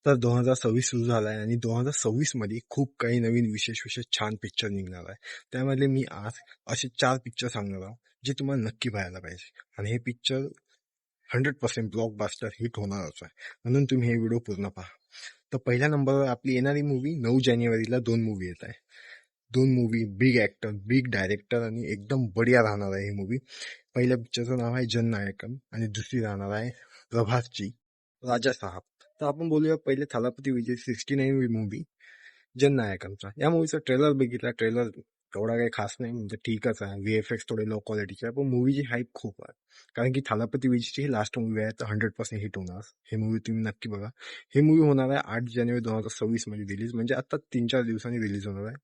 तर 2026 सुरू झालाय आणि 2026 मध्ये खूप काही नवीन विशेष छान पिक्चर निघणार आहे. त्यामधले मी आज असे 4 पिक्चर सांगणार आहोत जे तुम्हाला नक्की पाहायला पाहिजे आणि हे पिक्चर 100% ब्लॉकबस्टर हिट होणारच आहे, म्हणून तुम्ही हे व्हिडिओ पूर्ण पहा. तर पहिल्या नंबरवर आपली येणारी मूवी 9 जानेवारीला 2 मूवी येत आहे. 2 movie, big actor, big director आणि एकदम बढिया राहणार आहे ही मूवी. पहिल्या पिक्चरचं नाव आहे जननायकन आणि दुसरी राहणार आहे प्रभासची राजा साहब. तर आपण बोलूया पहिले थालापती विजय 69वी मूवी जननायकांचा. या मूवीचा ट्रेलर बघितला. ट्रेलर एवढा काही खास नाही, म्हणजे ठीकच आहे. VFX थोडे लो क्वालिटीचे आहे, पण मूवीची हाईप खूप आहे. कारण की थालापती विजयची ही लास्ट मूवी आहे, तर 100% हिट होणार. हे मूवी तुम्ही नक्की बघा. हे मूवी होणार आहे 8 जानेवारी 2026 मध्ये रिलीज, म्हणजे आता 3-4 दिवसांनी रिलीज होणार आहे.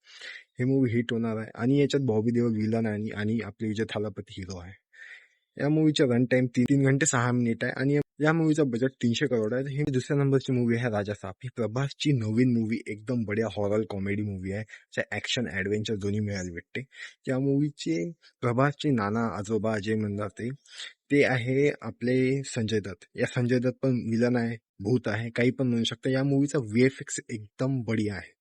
हे मूवी हिट होणार आहे आणि याच्यात बॉबी देओल विलन आहे आणि आपले विजय थालापती हिरो आहे. या मूवीचा रन टाइम 3 घंटे 6 मिनिट आहे आणि या मूवीचा बजेट 300 करोड आहे. ही दुसऱ्या नंबरची मूवी आहे राजा साहब. ही प्रभासची नवीन मूवी, एकदम बढिया हॉरर कॉमेडी मूवी आहे. ऍक्शन ऍडव्हेंचर दोन्ही मिळायला भेटते. या मूवीचे प्रभासचे नाना आजोबा जे म्हणतात ते आहे आपले संजय दत्त. या संजय दत्त पण विलन आहे, भूत आहे, काही पण म्हणू शकता. या मूवीचा VFX एकदम बढिया आहे,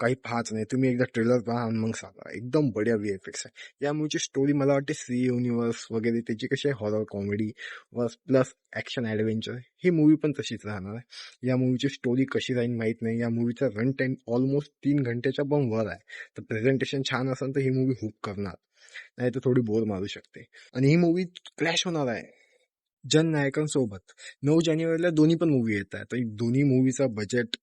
काही पाहाच नाही. तुम्ही एकदा ट्रेलर पहा आणि मग सांगा. एकदम बढिया VFX आहे. या मूवीची स्टोरी मला वाटते सी युनिव्हर्स वगैरे त्याची कशी आहे, horror comedy plus action adventure, ही मूवी पण तशीच राहणार आहे. या मूवीची स्टोरी कशी राहील माहित नाही. या मूवीचा रन टाइम ऑलमोस्ट 3 घंटेच्या पण वर आहे. तर प्रेझेंटेशन छान असेल तर ही मूवी हुक करणार, नाही तर थोडी बोर मारू शकते. आणि ही मूवी क्लॅश होणार आहे जननायकांसोबत. 9 जानेवारीला दोन्ही पण मूवी येत आहे. तर दोन्ही मूवीचा बजेट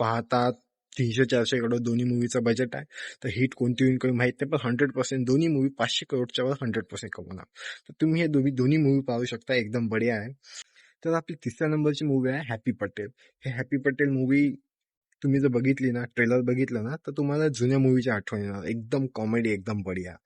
पाहता 300-400 करोड दोन्ही मूवीचा बजेट आहे. तर हिट कोणती होईल काही माहित नाही, पण 100% दोन्ही मूवी 500 करोडच्या वर 100% कमवणार. तर तुम्ही हे दोन्ही मूवी पाहू शकता, एकदम बढिया आहे. तर आपली तिसऱ्या नंबरची मूवी आहे हॅपी पटेल. हे हॅपी पटेल मूवी तुम्ही जर बघितली ना, ट्रेलर बघितलं ना, तर तुम्हाला जुन्या मूवीची आठवण येणार. एकदम कॉमेडी, एकदम बढिया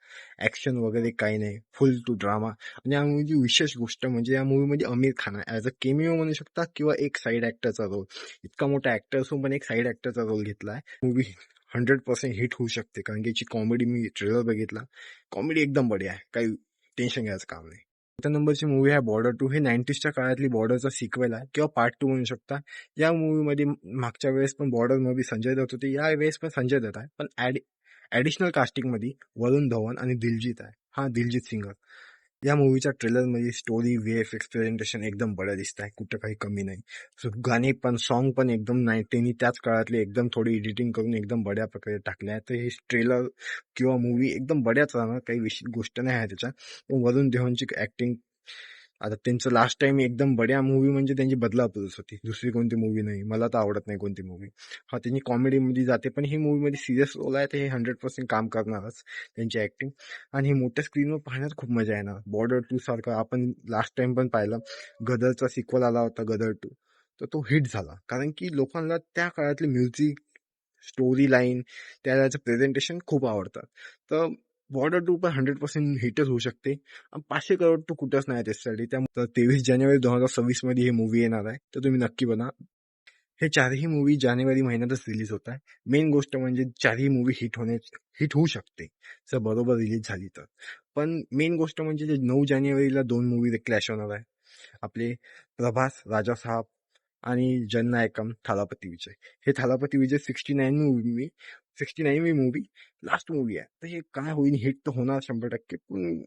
ऍक्शन वगैरे काही नाही, फुल टू ड्रामा. आणि या मूवीची विशेष गोष्ट म्हणजे या मूवीमध्ये आमिर खान आहे ऍज अ केमिओ म्हणू शकता किंवा एक साईड ऍक्टरचा रोल. इतका मोठा ऍक्टर असून पण एक साईड ऍक्टरचा रोल घेतलाय. मूवी 100% हिट होऊ शकते, कारण की याची कॉमेडी, मी ट्रेलर बघितला, कॉमेडी एकदम बढिया आहे, काही टेन्शन घ्यायचं काम नाही. त्या नंबरची मूवी आहे बॉर्डर 2. हे 90sच्या काळातली बॉर्डरचा सिक्वेल आहे किंवा पार्ट 2 म्हणू शकता. या मूवीमध्ये मागच्या वेळेस पण बॉर्डर मूवी संजय दत्त होते, या वेळेस पण संजय दत्त आहे, पण ऍडिशनल कास्टिंग मध्ये वरुण धवन आणि दिलजीत आहे. हा दिलजीत सिंगर. या मूवीच्या ट्रेलर मध्ये स्टोरी, VFX, प्रेझेंटेशन एकदम बढिया दिसत आहे, कुठं काही कमी नाही. गाणे पण, सॉन्ग पण एकदम नाही, त्यांनी त्याच काळातले एकदम थोडी एडिटिंग करून एकदम बढिया प्रकारे टाकले आहे. तर हे ट्रेलर किंवा मूवी एकदम बढियाच राहणार, काही विशेष गोष्ट नाही आहे त्याच्यात. पण वरुण धवनची ऍक्टिंग, आता त्यांचं लास्ट टाइम एकदम बढिया मूवी म्हणजे त्यांची बदलापूरच होती, दुसरी कोणती मूवी नाही. मला तर आवडत नाही कोणती मूवी. हा, त्यांनी कॉमेडीमध्ये जाते, पण ही मूवीमध्ये सिरियस रोल आहे, तर हे 100% काम करणारच त्यांची ऍक्टिंग. आणि ही मोठ्या स्क्रीनवर पाहण्यात खूप मजा येणार. बॉर्डर 2 सारखं आपण लास्ट टाइम पण पाहिलं, गदरचा सिक्वल आला होता गदर 2, तर तो हिट झाला, कारण की लोकांना त्या काळातली म्युझिक, स्टोरी लाईन, त्याचं प्रेझेंटेशन खूप आवडतात. तर बॉर्डर 2 पण 100% हिटच होऊ शकते. 500 करोड तो कुठंच नाही त्याच्यासाठी. त्यामुळे 23 जानेवारी 2026 मध्ये ही मूवी येणार आहे, तर तुम्ही नक्की बघा. हे चारही मूवी जानेवारी महिन्यातच रिलीज होत आहे. मेन गोष्ट म्हणजे चारही मूवी हिट होऊ शकते जर बरोबर रिलीज झाली तर. पण मेन गोष्ट म्हणजे 9 जानेवारीला 2 मूवी क्लॅश होणार आहे. आपले प्रभास, राजा साहब आणि जननायकम थालापती विजय. हे थालापती विजय 69वी मूवी, लास्ट मूवी आहे. तर हे काय होईल, हिट तर होणार 100%. पण